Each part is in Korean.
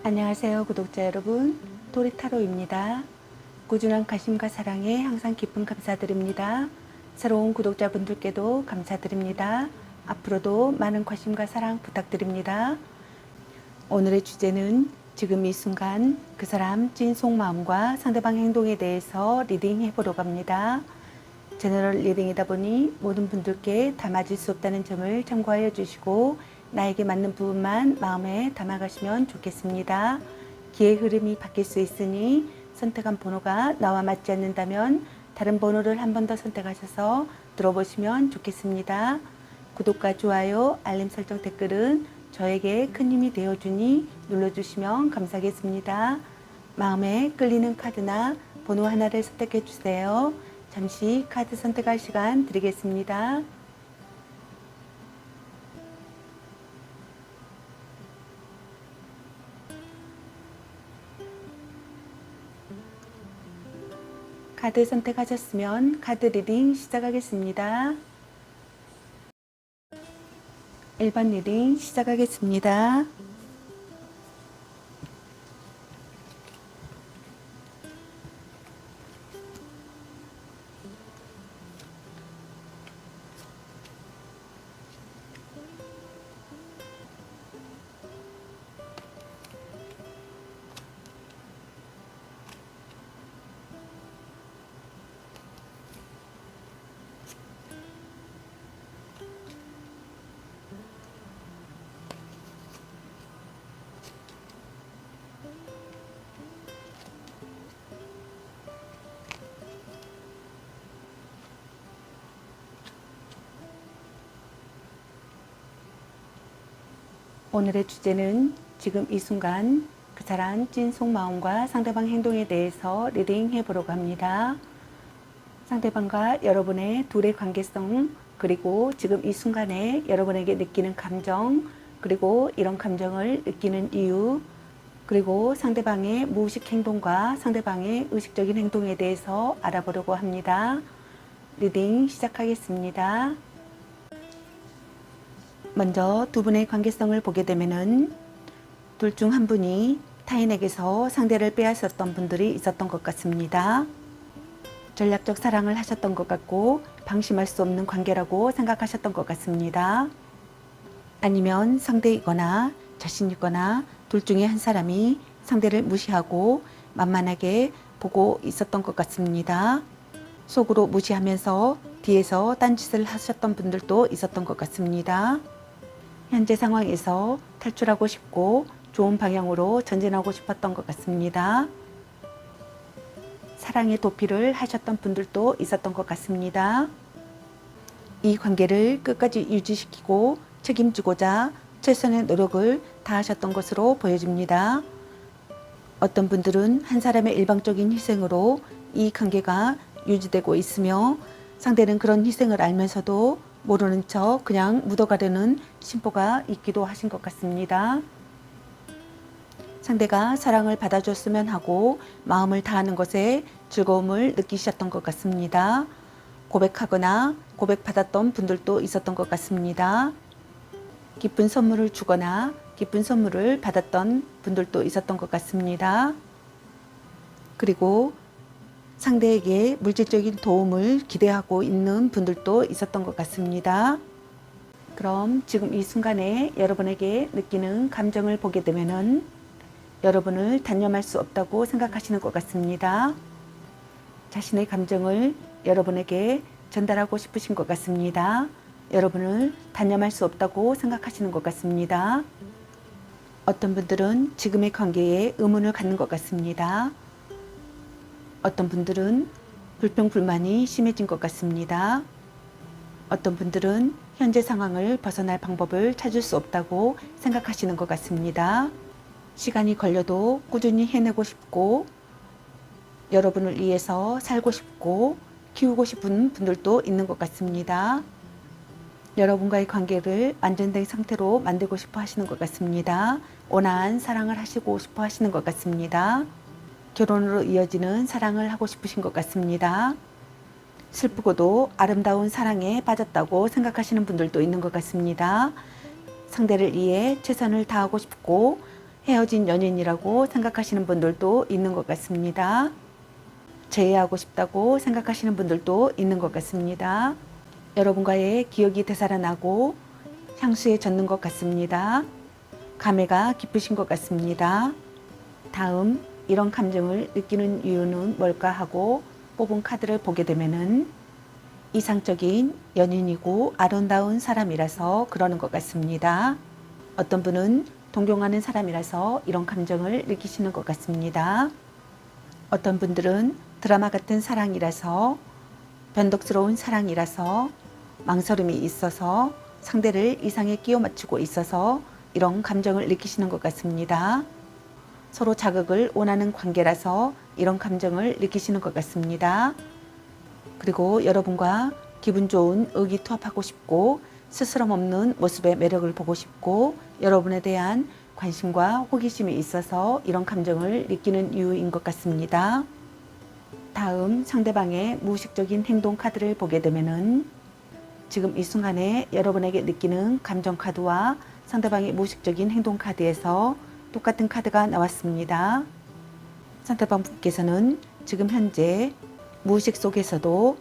안녕하세요, 구독자 여러분. 도리타로입니다. 꾸준한 관심과 사랑에 항상 깊은 감사드립니다. 새로운 구독자분들께도 감사드립니다. 앞으로도 많은 관심과 사랑 부탁드립니다. 오늘의 주제는 지금 이 순간 그 사람 찐 속마음과 상대방 행동에 대해서 리딩 해보려고 합니다. 제너럴 리딩이다 보니 모든 분들께 다 맞을 수 없다는 점을 참고하여 주시고 나에게 맞는 부분만 마음에 담아가시면 좋겠습니다. 기의 흐름이 바뀔 수 있으니 선택한 번호가 나와 맞지 않는다면 다른 번호를 한 번 더 선택하셔서 들어보시면 좋겠습니다. 구독과 좋아요, 알림 설정, 댓글은 저에게 큰 힘이 되어주니 눌러주시면 감사하겠습니다. 마음에 끌리는 카드나 번호 하나를 선택해 주세요. 잠시 카드 선택할 시간 드리겠습니다. 카드 선택하셨으면 카드 리딩 시작하겠습니다. 1번 리딩 시작하겠습니다. 오늘의 주제는 지금 이 순간 그 사람 찐 속마음과 상대방 행동에 대해서 리딩 해보려고 합니다. 상대방과 여러분의 둘의 관계성, 그리고 지금 이 순간에 여러분에게 느끼는 감정, 그리고 이런 감정을 느끼는 이유, 그리고 상대방의 무의식 행동과 상대방의 의식적인 행동에 대해서 알아보려고 합니다. 리딩 시작하겠습니다. 먼저 두 분의 관계성을 보게 되면은 둘 중 한 분이 타인에게서 상대를 빼앗았던 분들이 있었던 것 같습니다. 전략적 사랑을 하셨던 것 같고 방심할 수 없는 관계라고 생각하셨던 것 같습니다. 아니면 상대이거나 자신이거나 둘 중에 한 사람이 상대를 무시하고 만만하게 보고 있었던 것 같습니다. 속으로 무시하면서 뒤에서 딴짓을 하셨던 분들도 있었던 것 같습니다. 현재 상황에서 탈출하고 싶고 좋은 방향으로 전진하고 싶었던 것 같습니다. 사랑의 도피를 하셨던 분들도 있었던 것 같습니다. 이 관계를 끝까지 유지시키고 책임지고자 최선의 노력을 다하셨던 것으로 보여집니다. 어떤 분들은 한 사람의 일방적인 희생으로 이 관계가 유지되고 있으며 상대는 그런 희생을 알면서도 모르는 척 그냥 묻어가려는 심보가 있기도 하신 것 같습니다. 상대가 사랑을 받아줬으면 하고 마음을 다하는 것에 즐거움을 느끼셨던 것 같습니다. 고백하거나 고백받았던 분들도 있었던 것 같습니다. 기쁜 선물을 주거나 기쁜 선물을 받았던 분들도 있었던 것 같습니다. 그리고 상대에게 물질적인 도움을 기대하고 있는 분들도 있었던 것 같습니다. 그럼 지금 이 순간에 여러분에게 느끼는 감정을 보게 되면은 여러분을 단념할 수 없다고 생각하시는 것 같습니다. 자신의 감정을 여러분에게 전달하고 싶으신 것 같습니다. 여러분을 단념할 수 없다고 생각하시는 것 같습니다. 어떤 분들은 지금의 관계에 의문을 갖는 것 같습니다. 어떤 분들은 불평불만이 심해진 것 같습니다. 어떤 분들은 현재 상황을 벗어날 방법을 찾을 수 없다고 생각하시는 것 같습니다. 시간이 걸려도 꾸준히 해내고 싶고 여러분을 위해서 살고 싶고 키우고 싶은 분들도 있는 것 같습니다. 여러분과의 관계를 안정된 상태로 만들고 싶어 하시는 것 같습니다. 온화한 사랑을 하시고 싶어 하시는 것 같습니다. 결혼으로 이어지는 사랑을 하고 싶으신 것 같습니다. 슬프고도 아름다운 사랑에 빠졌다고 생각하시는 분들도 있는 것 같습니다. 상대를 위해 최선을 다하고 싶고 헤어진 연인이라고 생각하시는 분들도 있는 것 같습니다. 재회하고 싶다고 생각하시는 분들도 있는 것 같습니다. 여러분과의 기억이 되살아나고 향수에 젖는 것 같습니다. 감회가 깊으신 것 같습니다. 다음 이런 감정을 느끼는 이유는 뭘까 하고 뽑은 카드를 보게 되면은 이상적인 연인이고 아름다운 사람이라서 그러는 것 같습니다. 어떤 분은 동경하는 사람이라서 이런 감정을 느끼시는 것 같습니다. 어떤 분들은 드라마 같은 사랑이라서 변덕스러운 사랑이라서 망설임이 있어서 상대를 이상에 끼워 맞추고 있어서 이런 감정을 느끼시는 것 같습니다. 서로 자극을 원하는 관계라서 이런 감정을 느끼시는 것 같습니다. 그리고 여러분과 기분 좋은 의기투합하고 싶고 스스럼 없는 모습의 매력을 보고 싶고 여러분에 대한 관심과 호기심이 있어서 이런 감정을 느끼는 이유인 것 같습니다. 다음 상대방의 무의식적인 행동 카드를 보게 되면은 지금 이 순간에 여러분에게 느끼는 감정 카드와 상대방의 무의식적인 행동 카드에서 똑같은 카드가 나왔습니다. 상대방 분께서는 지금 현재 무의식 속에서도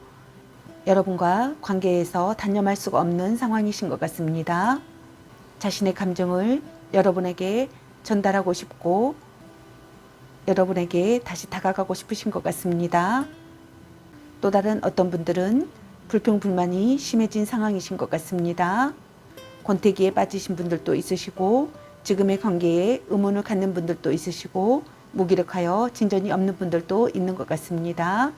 여러분과 관계에서 단념할 수가 없는 상황이신 것 같습니다. 자신의 감정을 여러분에게 전달하고 싶고 여러분에게 다시 다가가고 싶으신 것 같습니다. 또 다른 어떤 분들은 불평불만이 심해진 상황이신 것 같습니다. 권태기에 빠지신 분들도 있으시고 지금의 관계에 의문을 갖는 분들도 있으시고 무기력하여 진전이 없는 분들도 있는 것 같습니다.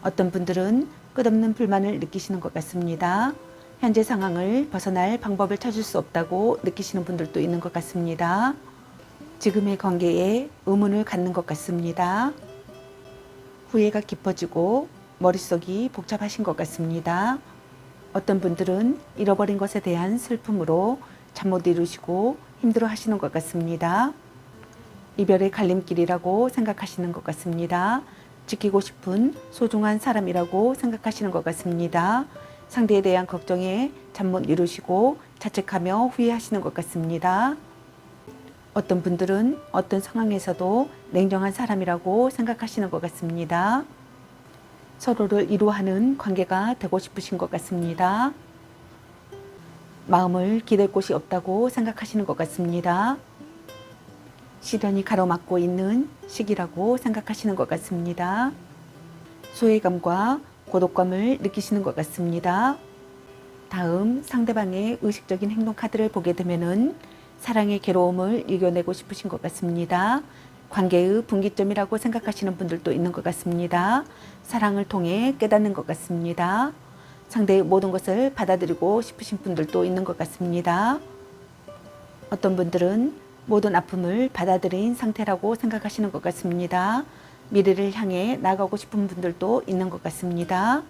어떤 분들은 끝없는 불만을 느끼시는 것 같습니다. 현재 상황을 벗어날 방법을 찾을 수 없다고 느끼시는 분들도 있는 것 같습니다. 지금의 관계에 의문을 갖는 것 같습니다. 후회가 깊어지고 머릿속이 복잡하신 것 같습니다. 어떤 분들은 잃어버린 것에 대한 슬픔으로 잠 못 이루시고 힘들어 하시는 것 같습니다. 이별의 갈림길이라고 생각하시는 것 같습니다. 지키고 싶은 소중한 사람이라고 생각하시는 것 같습니다. 상대에 대한 걱정에 잠 못 이루시고 자책하며 후회하시는 것 같습니다. 어떤 분들은 어떤 상황에서도 냉정한 사람이라고 생각하시는 것 같습니다. 서로를 이루어하는 관계가 되고 싶으신 것 같습니다. 마음을 기댈 곳이 없다고 생각하시는 것 같습니다. 시련이 가로막고 있는 시기라고 생각하시는 것 같습니다. 소외감과 고독감을 느끼시는 것 같습니다. 다음 상대방의 의식적인 행동 카드를 보게 되면은 사랑의 괴로움을 이겨내고 싶으신 것 같습니다. 관계의 분기점이라고 생각하시는 분들도 있는 것 같습니다. 사랑을 통해 깨닫는 것 같습니다. 상대의 모든 것을 받아들이고 싶으신 분들도 있는 것 같습니다. 어떤 분들은 모든 아픔을 받아들인 상태라고 생각하시는 것 같습니다. 미래를 향해 나가고 싶은 분들도 있는 것 같습니다.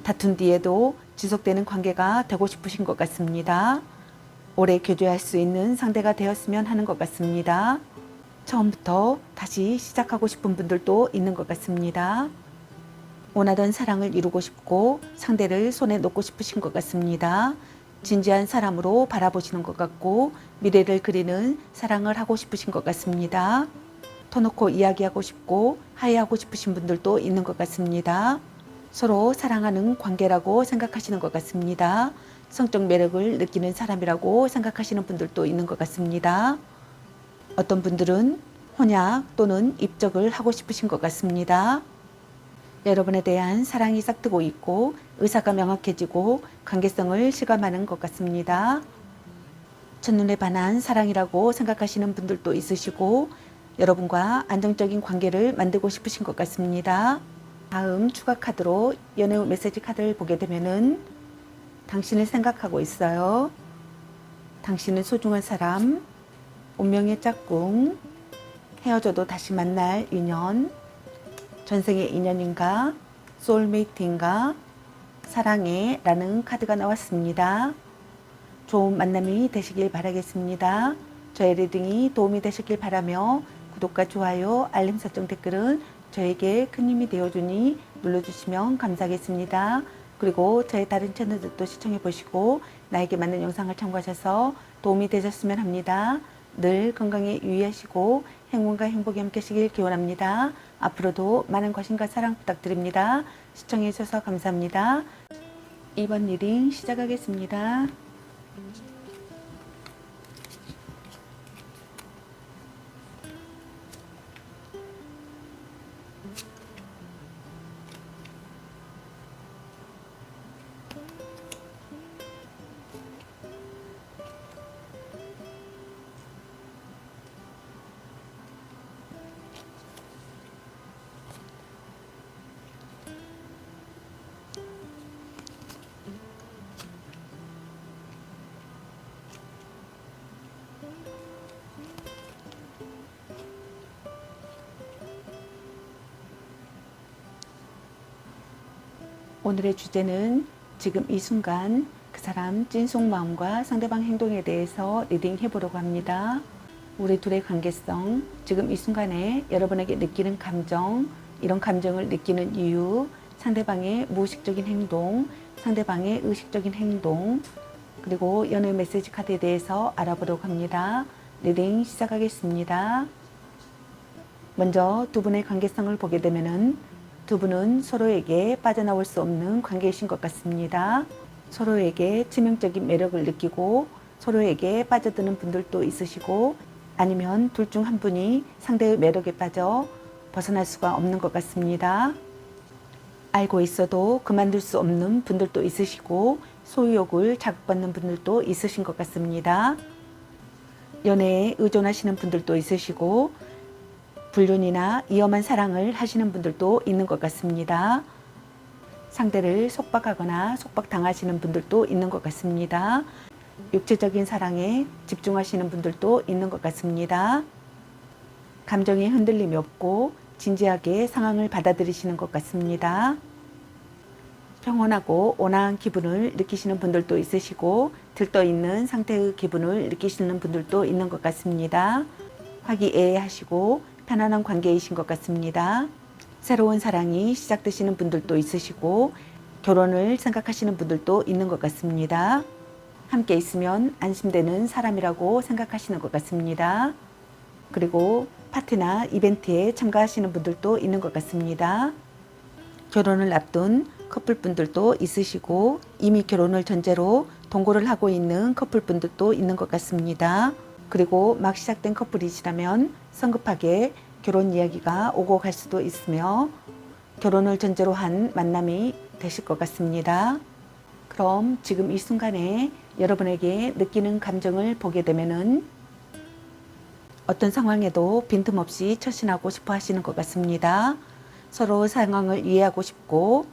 다툰 뒤에도 지속되는 관계가 되고 싶으신 것 같습니다. 오래 교제할 수 있는 상대가 되었으면 하는 것 같습니다. 처음부터 다시 시작하고 싶은 분들도 있는 것 같습니다. 원하던 사랑을 이루고 싶고 상대를 손에 놓고 싶으신 것 같습니다. 진지한 사람으로 바라보시는 것 같고 미래를 그리는 사랑을 하고 싶으신 것 같습니다. 터놓고 이야기하고 싶고 화해하고 싶으신 분들도 있는 것 같습니다. 서로 사랑하는 관계라고 생각하시는 것 같습니다. 성적 매력을 느끼는 사람이라고 생각하시는 분들도 있는 것 같습니다. 어떤 분들은 혼약 또는 입적을 하고 싶으신 것 같습니다. 여러분에 대한 사랑이 싹트고 있고 의사가 명확해지고 관계성을 실감하는 것 같습니다. 첫눈에 반한 사랑이라고 생각하시는 분들도 있으시고 여러분과 안정적인 관계를 만들고 싶으신 것 같습니다. 다음 추가 카드로 연애 후 메시지 카드를 보게 되면은 당신을 생각하고 있어요. 당신은 소중한 사람, 운명의 짝꿍, 헤어져도 다시 만날 인연, 전생의 인연인가, 소울메이트인가, 사랑해 라는 카드가 나왔습니다. 좋은 만남이 되시길 바라겠습니다. 저의 리딩이 도움이 되셨길 바라며 구독과 좋아요, 알림 설정 댓글은 저에게 큰 힘이 되어주니 눌러주시면 감사하겠습니다. 그리고 저의 다른 채널들도 시청해 보시고 나에게 맞는 영상을 참고하셔서 도움이 되셨으면 합니다. 늘 건강에 유의하시고 행운과 행복이 함께하시길 기원합니다. 앞으로도 많은 관심과 사랑 부탁드립니다. 시청해 주셔서 감사합니다. 이번 리딩 시작하겠습니다. 오늘의 주제는 지금 이 순간 그 사람 찐속 마음과 상대방 행동에 대해서 리딩 해보려고 합니다. 우리 둘의 관계성, 지금 이 순간에 여러분에게 느끼는 감정, 이런 감정을 느끼는 이유, 상대방의 무의식적인 행동, 상대방의 의식적인 행동, 그리고 연애 메시지 카드에 대해서 알아보려고 합니다. 리딩 시작하겠습니다. 먼저 두 분의 관계성을 보게 되면은 두 분은 서로에게 빠져나올 수 없는 관계이신 것 같습니다. 서로에게 치명적인 매력을 느끼고 서로에게 빠져드는 분들도 있으시고 아니면 둘 중 한 분이 상대의 매력에 빠져 벗어날 수가 없는 것 같습니다. 알고 있어도 그만둘 수 없는 분들도 있으시고 소유욕을 자극받는 분들도 있으신 것 같습니다. 연애에 의존하시는 분들도 있으시고 불륜이나 위험한 사랑을 하시는 분들도 있는 것 같습니다. 상대를 속박하거나 속박당하시는 분들도 있는 것 같습니다. 육체적인 사랑에 집중하시는 분들도 있는 것 같습니다. 감정에 흔들림이 없고 진지하게 상황을 받아들이시는 것 같습니다. 평온하고 온화한 기분을 느끼시는 분들도 있으시고 들떠있는 상태의 기분을 느끼시는 분들도 있는 것 같습니다. 화기애애하시고 편안한 관계이신 것 같습니다. 새로운 사랑이 시작되시는 분들도 있으시고 결혼을 생각하시는 분들도 있는 것 같습니다. 함께 있으면 안심되는 사람이라고 생각하시는 것 같습니다. 그리고 파티나 이벤트에 참가하시는 분들도 있는 것 같습니다. 결혼을 앞둔 커플분들도 있으시고 이미 결혼을 전제로 동거를 하고 있는 커플분들도 있는 것 같습니다. 그리고 막 시작된 커플이시라면 성급하게 결혼 이야기가 오고 갈 수도 있으며 결혼을 전제로 한 만남이 되실 것 같습니다. 그럼 지금 이 순간에 여러분에게 느끼는 감정을 보게 되면은 어떤 상황에도 빈틈없이 처신하고 싶어 하시는 것 같습니다. 서로 상황을 이해하고 싶고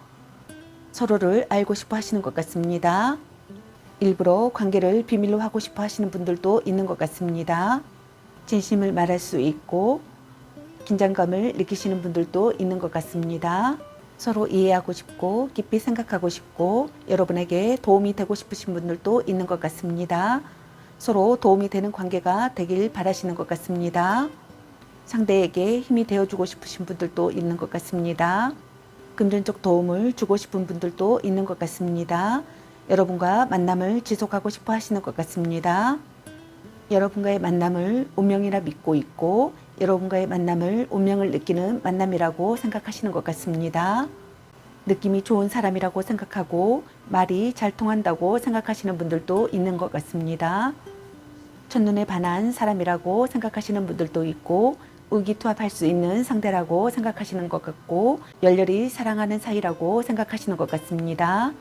서로를 알고 싶어 하시는 것 같습니다. 일부러 관계를 비밀로 하고 싶어 하시는 분들도 있는 것 같습니다. 진심을 말할 수 있고 긴장감을 느끼시는 분들도 있는 것 같습니다. 서로 이해하고 싶고 깊이 생각하고 싶고 여러분에게 도움이 되고 싶으신 분들도 있는 것 같습니다. 서로 도움이 되는 관계가 되길 바라시는 것 같습니다. 상대에게 힘이 되어주고 싶으신 분들도 있는 것 같습니다. 금전적 도움을 주고 싶은 분들도 있는 것 같습니다. 여러분과 만남을 지속하고 싶어 하시는 것 같습니다. 여러분과의 만남을 운명이라 믿고 있고 여러분과의 만남을 운명을 느끼는 만남이라고 생각하시는 것 같습니다. 느낌이 좋은 사람이라고 생각하고 말이 잘 통한다고 생각하시는 분들도 있는 것 같습니다. 첫눈에 반한 사람이라고 생각하시는 분들도 있고 의기투합할 수 있는 상대라고 생각하시는 것 같고 열렬히 사랑하는 사이라고 생각하시는 것 같습니다.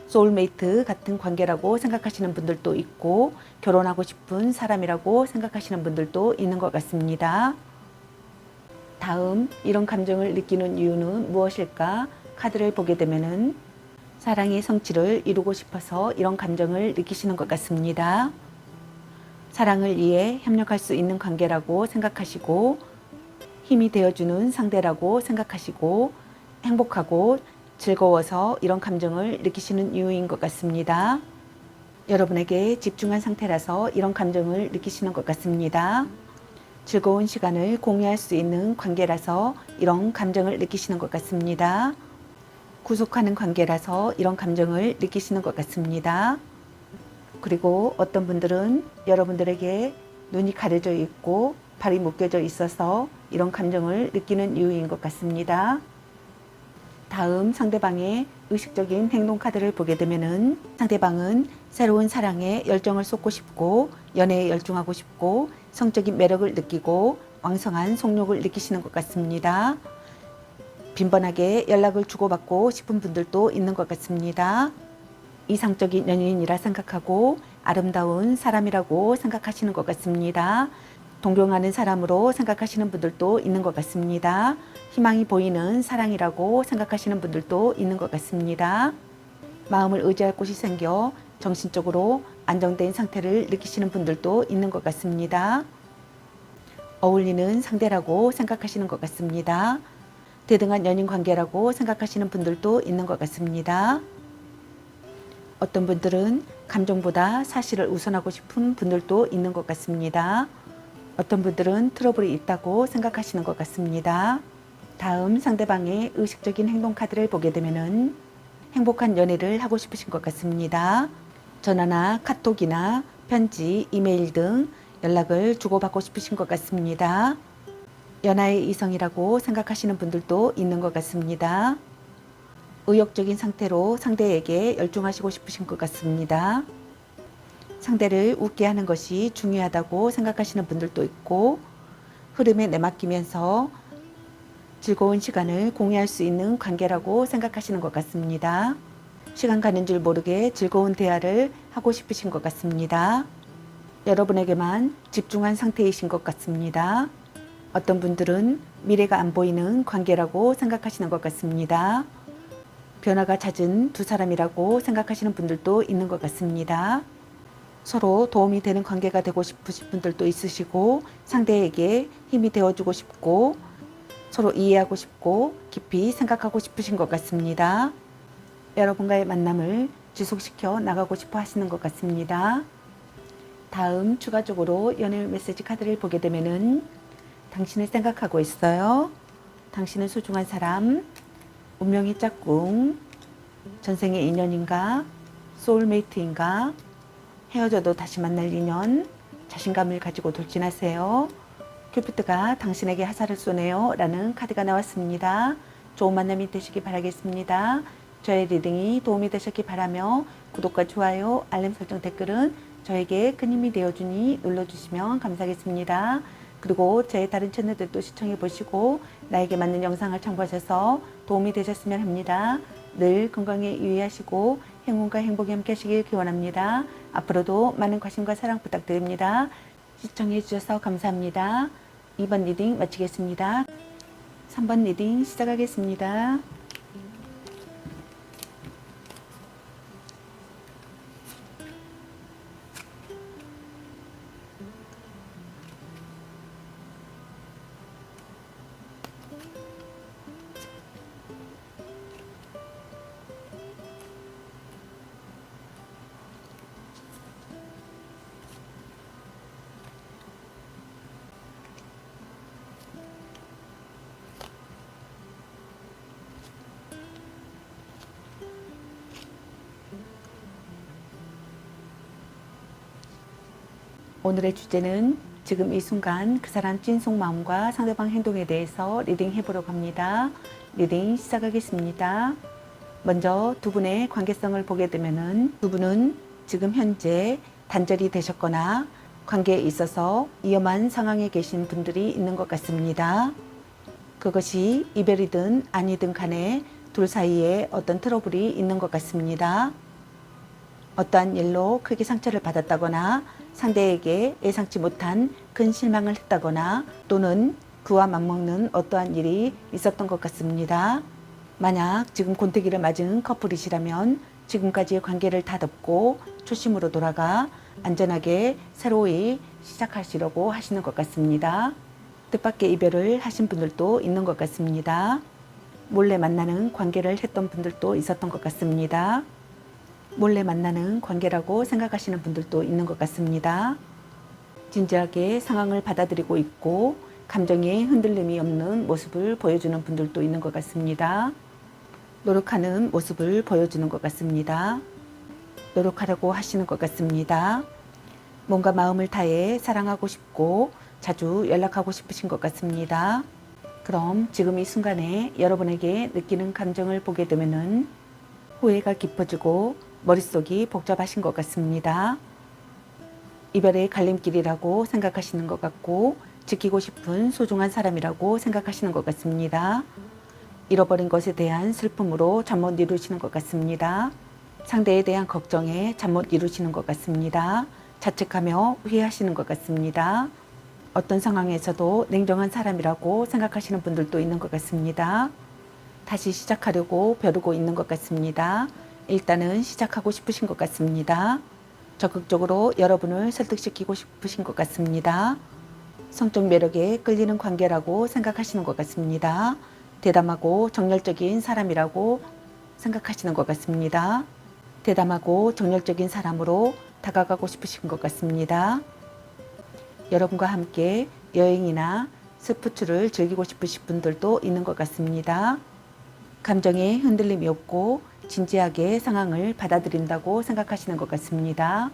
소울메이트 같은 관계라고 생각하시는 분들도 있고 결혼하고 싶은 사람이라고 생각하시는 분들도 있는 것 같습니다. 다음 이런 감정을 느끼는 이유는 무엇일까? 카드를 보게 되면은 사랑의 성취를 이루고 싶어서 이런 감정을 느끼시는 것 같습니다. 사랑을 위해 협력할 수 있는 관계라고 생각하시고 힘이 되어주는 상대라고 생각하시고 행복하고 즐거워서 이런 감정을 느끼시는 이유인 것 같습니다. 여러분에게 집중한 상태라서 이런 감정을 느끼시는 것 같습니다. 즐거운 시간을 공유할 수 있는 관계라서 이런 감정을 느끼시는 것 같습니다. 구속하는 관계라서 이런 감정을 느끼시는 것 같습니다. 그리고 어떤 분들은 여러분들에게 눈이 가려져 있고 발이 묶여져 있어서 이런 감정을 느끼는 이유인 것 같습니다. 다음 상대방의 의식적인 행동 카드를 보게 되면은 상대방은 새로운 사랑에 열정을 쏟고 싶고 연애에 열중하고 싶고 성적인 매력을 느끼고 왕성한 속욕을 느끼시는 것 같습니다. 빈번하게 연락을 주고받고 싶은 분들도 있는 것 같습니다. 이상적인 연인이라 생각하고 아름다운 사람이라고 생각하시는 것 같습니다. 동경하는 사람으로 생각하시는 분들도 있는 것 같습니다. 희망이 보이는 사랑이라고 생각하시는 분들도 있는 것 같습니다. 마음을 의지할 곳이 생겨 정신적으로 안정된 상태를 느끼시는 분들도 있는 것 같습니다. 어울리는 상대라고 생각하시는 것 같습니다. 대등한 연인 관계라고 생각하시는 분들도 있는 것 같습니다. 어떤 분들은 감정보다 사실을 우선하고 싶은 분들도 있는 것 같습니다. 어떤 분들은 트러블이 있다고 생각하시는 것 같습니다. 다음 상대방의 의식적인 행동 카드를 보게 되면은 행복한 연애를 하고 싶으신 것 같습니다. 전화나 카톡이나 편지, 이메일 등 연락을 주고받고 싶으신 것 같습니다. 연하의 이성이라고 생각하시는 분들도 있는 것 같습니다. 의욕적인 상태로 상대에게 열중하시고 싶으신 것 같습니다. 상대를 웃게 하는 것이 중요하다고 생각하시는 분들도 있고 흐름에 내맡기면서 즐거운 시간을 공유할 수 있는 관계라고 생각하시는 것 같습니다. 시간 가는 줄 모르게 즐거운 대화를 하고 싶으신 것 같습니다. 여러분에게만 집중한 상태이신 것 같습니다. 어떤 분들은 미래가 안 보이는 관계라고 생각하시는 것 같습니다. 변화가 잦은 두 사람이라고 생각하시는 분들도 있는 것 같습니다. 서로 도움이 되는 관계가 되고 싶으신 분들도 있으시고 상대에게 힘이 되어주고 싶고 서로 이해하고 싶고 깊이 생각하고 싶으신 것 같습니다. 여러분과의 만남을 지속시켜 나가고 싶어 하시는 것 같습니다. 다음 추가적으로 연애 메시지 카드를 보게 되면은 당신을 생각하고 있어요. 당신은 소중한 사람, 운명의 짝꿍, 전생의 인연인가, 소울메이트인가, 헤어져도 다시 만날 인연, 자신감을 가지고 돌진하세요. 큐피드가 당신에게 화살을 쏘네요 라는 카드가 나왔습니다. 좋은 만남이 되시기 바라겠습니다. 저의 리딩이 도움이 되셨기 바라며 구독과 좋아요, 알림 설정 댓글은 저에게 큰 힘이 되어주니 눌러주시면 감사하겠습니다. 그리고 제 다른 채널들도 시청해 보시고 나에게 맞는 영상을 참고하셔서 도움이 되셨으면 합니다. 늘 건강에 유의하시고 행운과 행복이 함께 하시길 기원합니다. 앞으로도 많은 관심과 사랑 부탁드립니다. 시청해 주셔서 감사합니다. 2번 리딩 마치겠습니다. 3번 리딩 시작하겠습니다. 오늘의 주제는 지금 이 순간 그 사람 찐 속마음과 상대방 행동에 대해서 리딩 해보려고 합니다. 리딩 시작하겠습니다. 먼저 두 분의 관계성을 보게 되면은 두 분은 지금 현재 단절이 되셨거나 관계에 있어서 위험한 상황에 계신 분들이 있는 것 같습니다. 그것이 이별이든 아니든 간에 둘 사이에 어떤 트러블이 있는 것 같습니다. 어떠한 일로 크게 상처를 받았다거나 상대에게 예상치 못한 큰 실망을 했다거나 또는 그와 맞먹는 어떠한 일이 있었던 것 같습니다. 만약 지금 권태기를 맞은 커플이시라면 지금까지의 관계를 다듬고 초심으로 돌아가 안전하게 새로이 시작하시려고 하시는 것 같습니다. 뜻밖의 이별을 하신 분들도 있는 것 같습니다. 몰래 만나는 관계를 했던 분들도 있었던 것 같습니다. 몰래 만나는 관계라고 생각하시는 분들도 있는 것 같습니다. 진지하게 상황을 받아들이고 있고 감정에 흔들림이 없는 모습을 보여주는 분들도 있는 것 같습니다. 노력하는 모습을 보여주는 것 같습니다. 노력하려고 하시는 것 같습니다. 뭔가 마음을 다해 사랑하고 싶고 자주 연락하고 싶으신 것 같습니다. 그럼 지금 이 순간에 여러분에게 느끼는 감정을 보게 되면은 후회가 깊어지고 머릿속이 복잡하신 것 같습니다. 이별의 갈림길이라고 생각하시는 것 같고 지키고 싶은 소중한 사람이라고 생각하시는 것 같습니다. 잃어버린 것에 대한 슬픔으로 잠 못 이루시는 것 같습니다. 상대에 대한 걱정에 잠 못 이루시는 것 같습니다. 자책하며 후회하시는 것 같습니다. 어떤 상황에서도 냉정한 사람이라고 생각하시는 분들도 있는 것 같습니다. 다시 시작하려고 벼르고 있는 것 같습니다. 일단은 시작하고 싶으신 것 같습니다. 적극적으로 여러분을 설득시키고 싶으신 것 같습니다. 성적 매력에 끌리는 관계라고 생각하시는 것 같습니다. 대담하고 정열적인 사람이라고 생각하시는 것 같습니다. 대담하고 정열적인 사람으로 다가가고 싶으신 것 같습니다. 여러분과 함께 여행이나 스포츠를 즐기고 싶으신 분들도 있는 것 같습니다. 감정에 흔들림이 없고 진지하게 상황을 받아들인다고 생각하시는 것 같습니다.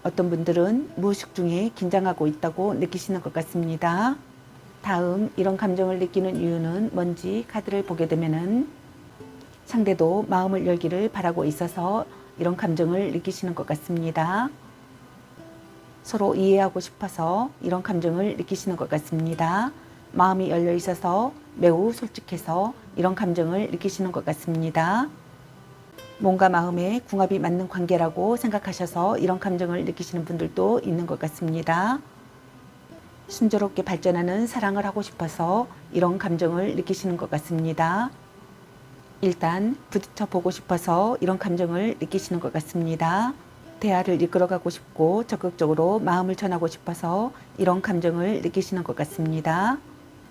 어떤 분들은 무의식 중에 긴장하고 있다고 느끼시는 것 같습니다. 다음 이런 감정을 느끼는 이유는 뭔지 카드를 보게 되면은 상대도 마음을 열기를 바라고 있어서 이런 감정을 느끼시는 것 같습니다. 서로 이해하고 싶어서 이런 감정을 느끼시는 것 같습니다. 마음이 열려 있어서 매우 솔직해서 이런 감정을 느끼시는 것 같습니다. 뭔가 마음에 궁합이 맞는 관계라고 생각하셔서 이런 감정을 느끼시는 분들도 있는 것 같습니다. 순조롭게 발전하는 사랑을 하고 싶어서 이런 감정을 느끼시는 것 같습니다. 일단 부딪혀 보고 싶어서 이런 감정을 느끼시는 것 같습니다. 대화를 이끌어가고 싶고 적극적으로 마음을 전하고 싶어서 이런 감정을 느끼시는 것 같습니다.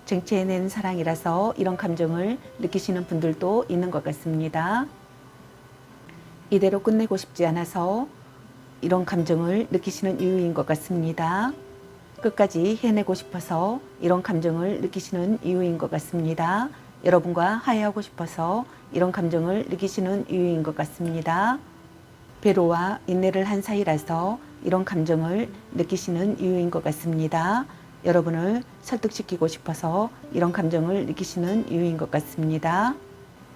쟁취해낸 사랑이라서 이런 감정을 느끼시는 분들도 있는 것 같습니다. 이대로 끝내고 싶지 않아서 이런 감정을 느끼시는 이유인 것 같습니다. 끝까지 해내고 싶어서 이런 감정을 느끼시는 이유인 것 같습니다. 여러분과 화해하고 싶어서 이런 감정을 느끼시는 이유인 것 같습니다. 배로와 인내를 한 사이라서 이런 감정을 느끼시는 이유인 것 같습니다. 여러분을 설득시키고 싶어서 이런 감정을 느끼시는 이유인 것 같습니다.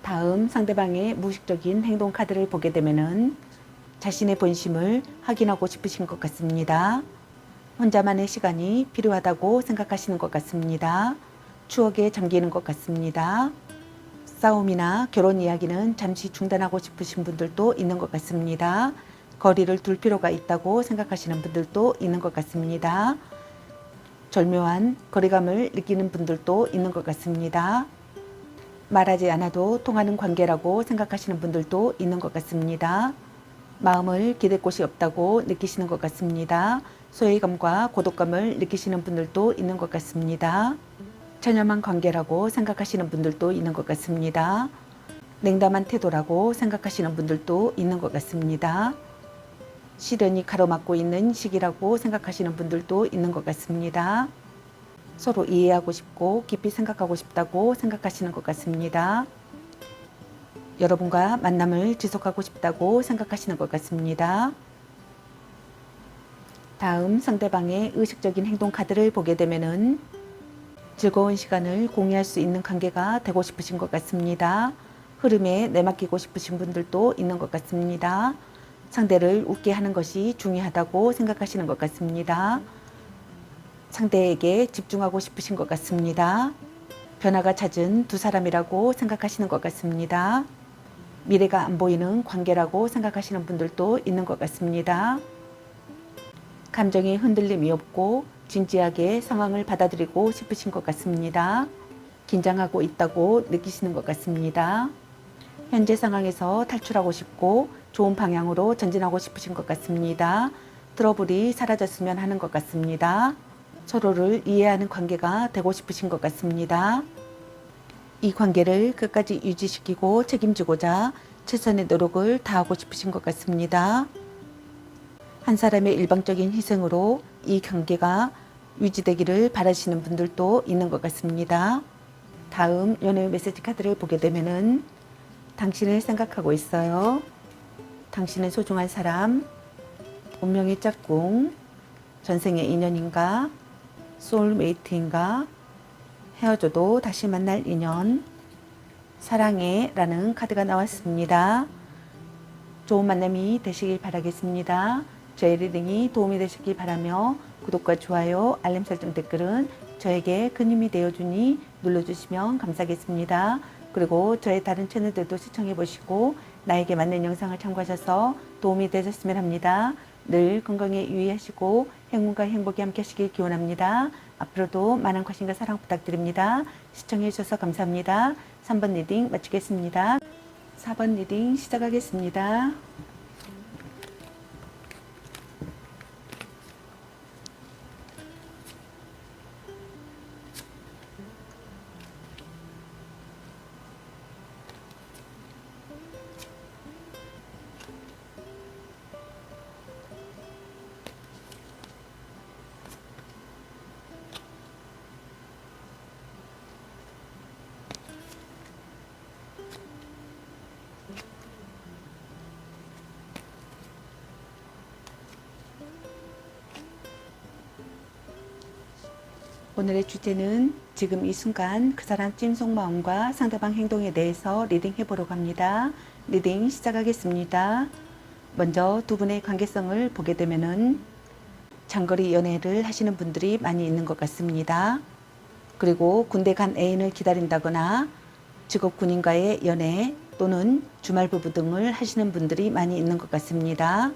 다음 상대방의 무의식적인 행동 카드를 보게 되면은 자신의 본심을 확인하고 싶으신 것 같습니다. 혼자만의 시간이 필요하다고 생각하시는 것 같습니다. 추억에 잠기는 것 같습니다. 싸움이나 결혼 이야기는 잠시 중단하고 싶으신 분들도 있는 것 같습니다. 거리를 둘 필요가 있다고 생각하시는 분들도 있는 것 같습니다. 절묘한 거리감을 느끼는 분들도 있는 것 같습니다. 말하지 않아도 통하는 관계라고 생각하시는 분들도 있는 것 같습니다. 마음을 기댈 곳이 없다고 느끼시는 것 같습니다. 소외감과 고독감을 느끼시는 분들도 있는 것 같습니다. 전염한 관계라고 생각하시는 분들도 있는 것 같습니다. 냉담한 태도라고 생각하시는 분들도 있는 것 같습니다. 시련이 가로막고 있는 시기라고 생각하시는 분들도 있는 것 같습니다. 서로 이해하고 싶고 깊이 생각하고 싶다고 생각하시는 것 같습니다. 여러분과 만남을 지속하고 싶다고 생각하시는 것 같습니다. 다음 상대방의 의식적인 행동 카드를 보게 되면은 즐거운 시간을 공유할 수 있는 관계가 되고 싶으신 것 같습니다. 흐름에 내맡기고 싶으신 분들도 있는 것 같습니다. 상대를 웃게 하는 것이 중요하다고 생각하시는 것 같습니다. 상대에게 집중하고 싶으신 것 같습니다. 변화가 잦은 두 사람이라고 생각하시는 것 같습니다. 미래가 안 보이는 관계라고 생각하시는 분들도 있는 것 같습니다. 감정의 흔들림이 없고 진지하게 상황을 받아들이고 싶으신 것 같습니다. 긴장하고 있다고 느끼시는 것 같습니다. 현재 상황에서 탈출하고 싶고 좋은 방향으로 전진하고 싶으신 것 같습니다. 트러블이 사라졌으면 하는 것 같습니다. 서로를 이해하는 관계가 되고 싶으신 것 같습니다. 이 관계를 끝까지 유지시키고 책임지고자 최선의 노력을 다하고 싶으신 것 같습니다. 한 사람의 일방적인 희생으로 이 관계가 유지되기를 바라시는 분들도 있는 것 같습니다. 다음 연애 메시지 카드를 보게 되면은 당신을 생각하고 있어요. 당신은 소중한 사람, 운명의 짝꿍, 전생의 인연인가? 소울메이트인가? 헤어져도 다시 만날 인연, 사랑해 라는 카드가 나왔습니다. 좋은 만남이 되시길 바라겠습니다. 저의 리딩이 도움이 되셨길 바라며 구독과 좋아요, 알림 설정, 댓글은 저에게 큰 힘이 되어주니 눌러주시면 감사하겠습니다. 그리고 저의 다른 채널들도 시청해 보시고 나에게 맞는 영상을 참고하셔서 도움이 되셨으면 합니다. 늘 건강에 유의하시고 행운과 행복이 함께 하시길 기원합니다. 앞으로도 많은 관심과 사랑 부탁드립니다. 시청해 주셔서 감사합니다. 3번 리딩 마치겠습니다. 4번 리딩 시작하겠습니다. 오늘의 주제는 지금 이 순간 그 사람 찜속마음과 상대방 행동에 대해서 리딩 해보려고 합니다. 리딩 시작하겠습니다. 먼저 두 분의 관계성을 보게 되면은 장거리 연애를 하시는 분들이 많이 있는 것 같습니다. 그리고 군대 간 애인을 기다린다거나 직업 군인과의 연애 또는 주말 부부 등을 하시는 분들이 많이 있는 것 같습니다.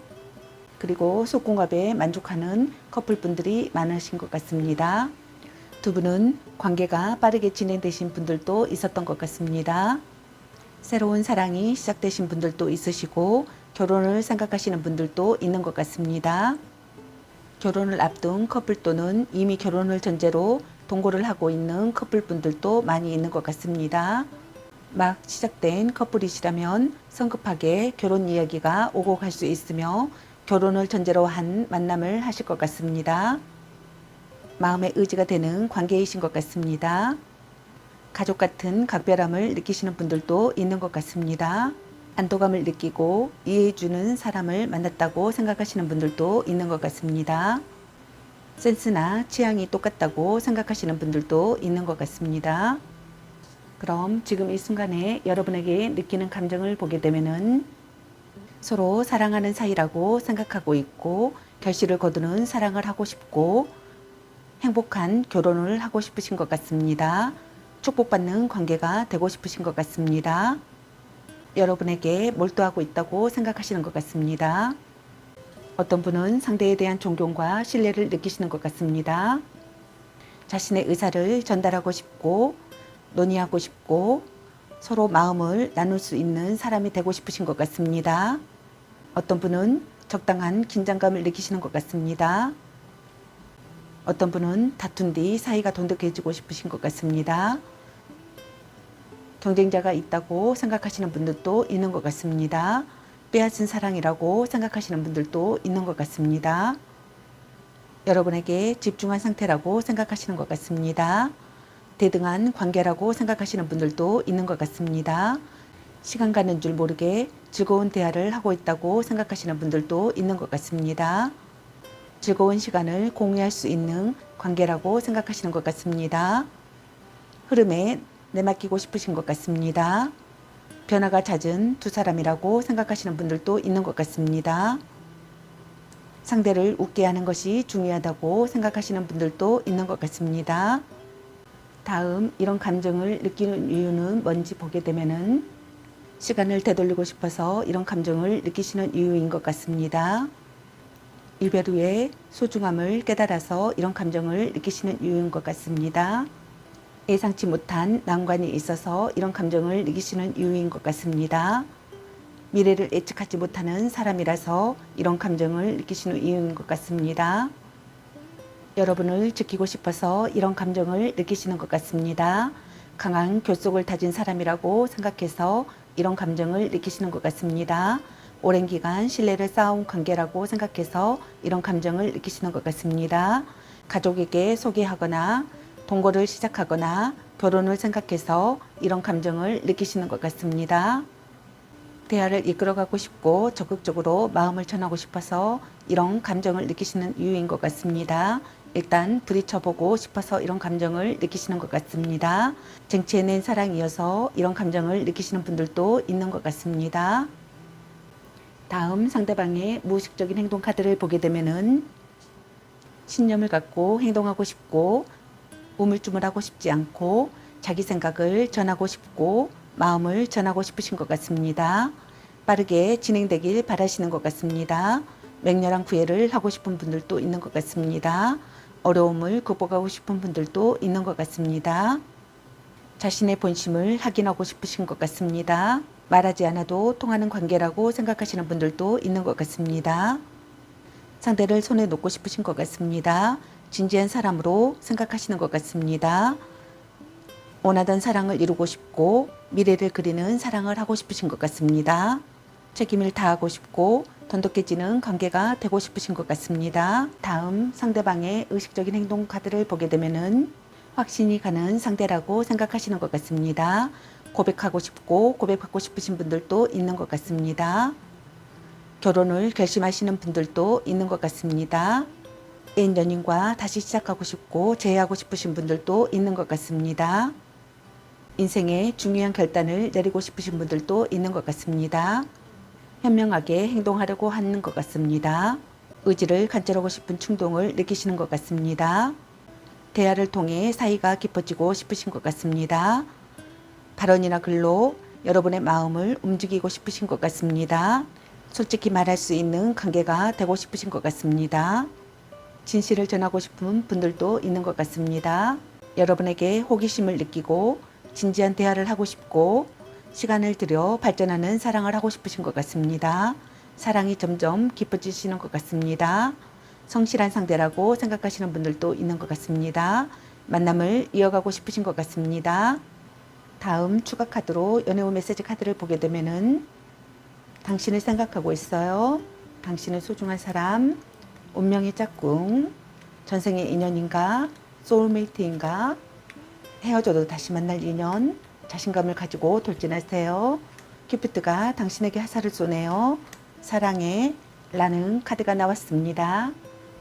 그리고 속궁합에 만족하는 커플분들이 많으신 것 같습니다. 두 분은 관계가 빠르게 진행되신 분들도 있었던 것 같습니다. 새로운 사랑이 시작되신 분들도 있으시고 결혼을 생각하시는 분들도 있는 것 같습니다. 결혼을 앞둔 커플 또는 이미 결혼을 전제로 동거를 하고 있는 커플분들도 많이 있는 것 같습니다. 막 시작된 커플이시라면 성급하게 결혼 이야기가 오고 갈 수 있으며 결혼을 전제로 한 만남을 하실 것 같습니다. 마음의 의지가 되는 관계이신 것 같습니다. 가족 같은 각별함을 느끼시는 분들도 있는 것 같습니다. 안도감을 느끼고 이해해주는 사람을 만났다고 생각하시는 분들도 있는 것 같습니다. 센스나 취향이 똑같다고 생각하시는 분들도 있는 것 같습니다. 그럼 지금 이 순간에 여러분에게 느끼는 감정을 보게 되면은 서로 사랑하는 사이라고 생각하고 있고 결실을 거두는 사랑을 하고 싶고 행복한 결혼을 하고 싶으신 것 같습니다. 축복받는 관계가 되고 싶으신 것 같습니다. 여러분에게 몰두하고 있다고 생각하시는 것 같습니다. 어떤 분은 상대에 대한 존경과 신뢰를 느끼시는 것 같습니다. 자신의 의사를 전달하고 싶고 논의하고 싶고 서로 마음을 나눌 수 있는 사람이 되고 싶으신 것 같습니다. 어떤 분은 적당한 긴장감을 느끼시는 것 같습니다. 어떤 분은 다툰 뒤 사이가 돈독해지고 싶으신 것 같습니다. 경쟁자가 있다고 생각하시는 분들도 있는 것 같습니다. 빼앗은 사랑이라고 생각하시는 분들도 있는 것 같습니다. 여러분에게 집중한 상태라고 생각하시는 것 같습니다. 대등한 관계라고 생각하시는 분들도 있는 것 같습니다. 시간 가는 줄 모르게 즐거운 대화를 하고 있다고 생각하시는 분들도 있는 것 같습니다. 즐거운 시간을 공유할 수 있는 관계라고 생각하시는 것 같습니다. 흐름에 내맡기고 싶으신 것 같습니다. 변화가 잦은 두 사람이라고 생각하시는 분들도 있는 것 같습니다. 상대를 웃게 하는 것이 중요하다고 생각하시는 분들도 있는 것 같습니다. 다음 이런 감정을 느끼는 이유는 뭔지 보게 되면은 시간을 되돌리고 싶어서 이런 감정을 느끼시는 이유인 것 같습니다. 이별 후에 소중함을 깨달아서 이런 감정을 느끼시는 이유인 것 같습니다. 예상치 못한 난관이 있어서 이런 감정을 느끼시는 이유인 것 같습니다. 미래를 예측하지 못하는 사람이라서 이런 감정을 느끼시는 이유인 것 같습니다. 여러분을 지키고 싶어서 이런 감정을 느끼시는 것 같습니다. 강한 결속을 다진 사람이라고 생각해서 이런 감정을 느끼시는 것 같습니다. 오랜 기간 신뢰를 쌓아온 관계라고 생각해서 이런 감정을 느끼시는 것 같습니다. 가족에게 소개하거나 동거를 시작하거나 결혼을 생각해서 이런 감정을 느끼시는 것 같습니다. 대화를 이끌어가고 싶고 적극적으로 마음을 전하고 싶어서 이런 감정을 느끼시는 이유인 것 같습니다. 일단 부딪혀보고 싶어서 이런 감정을 느끼시는 것 같습니다. 쟁취해낸 사랑이어서 이런 감정을 느끼시는 분들도 있는 것 같습니다. 다음 상대방의 무의식적인 행동 카드를 보게 되면은 신념을 갖고 행동하고 싶고 우물쭈물하고 싶지 않고 자기 생각을 전하고 싶고 마음을 전하고 싶으신 것 같습니다. 빠르게 진행되길 바라시는 것 같습니다. 맹렬한 구애를 하고 싶은 분들도 있는 것 같습니다. 어려움을 극복하고 싶은 분들도 있는 것 같습니다. 자신의 본심을 확인하고 싶으신 것 같습니다. 말하지 않아도 통하는 관계라고 생각하시는 분들도 있는 것 같습니다. 상대를 손에 놓고 싶으신 것 같습니다. 진지한 사람으로 생각하시는 것 같습니다. 원하던 사랑을 이루고 싶고 미래를 그리는 사랑을 하고 싶으신 것 같습니다. 책임을 다하고 싶고 돈독해지는 관계가 되고 싶으신 것 같습니다. 다음 상대방의 의식적인 행동 카드를 보게 되면은 확신이 가는 상대라고 생각하시는 것 같습니다. 고백하고 싶고 고백받고 싶으신 분들도 있는 것 같습니다. 결혼을 결심하시는 분들도 있는 것 같습니다. 애인 연인과 다시 시작하고 싶고 재회하고 싶으신 분들도 있는 것 같습니다. 인생의 중요한 결단을 내리고 싶으신 분들도 있는 것 같습니다. 현명하게 행동하려고 하는 것 같습니다. 의지를 관철하고 싶은 충동을 느끼시는 것 같습니다. 대화를 통해 사이가 깊어지고 싶으신 것 같습니다. 발언이나 글로 여러분의 마음을 움직이고 싶으신 것 같습니다. 솔직히 말할 수 있는 관계가 되고 싶으신 것 같습니다. 진실을 전하고 싶은 분들도 있는 것 같습니다. 여러분에게 호기심을 느끼고 진지한 대화를 하고 싶고 시간을 들여 발전하는 사랑을 하고 싶으신 것 같습니다. 사랑이 점점 깊어지시는 것 같습니다. 성실한 상대라고 생각하시는 분들도 있는 것 같습니다. 만남을 이어가고 싶으신 것 같습니다. 다음 추가 카드로 연애운 메시지 카드를 보게 되면은 당신을 생각하고 있어요. 당신은 소중한 사람, 운명의 짝꿍, 전생의 인연인가, 소울메이트인가, 헤어져도 다시 만날 인연, 자신감을 가지고 돌진하세요. 큐피트가 당신에게 화살을 쏘네요. 사랑해 라는 카드가 나왔습니다.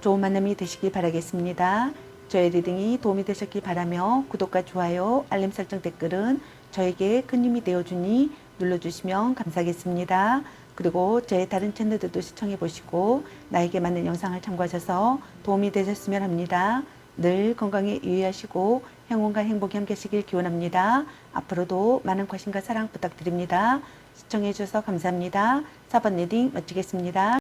좋은 만남이 되시길 바라겠습니다. 저의 리딩이 도움이 되셨길 바라며 구독과 좋아요, 알림 설정 댓글은 저에게 큰 힘이 되어주니 눌러주시면 감사하겠습니다. 그리고 제 다른 채널들도 시청해 보시고 나에게 맞는 영상을 참고하셔서 도움이 되셨으면 합니다. 늘 건강에 유의하시고 행운과 행복이 함께 하시길 기원합니다. 앞으로도 많은 관심과 사랑 부탁드립니다. 시청해 주셔서 감사합니다. 4번 리딩 마치겠습니다.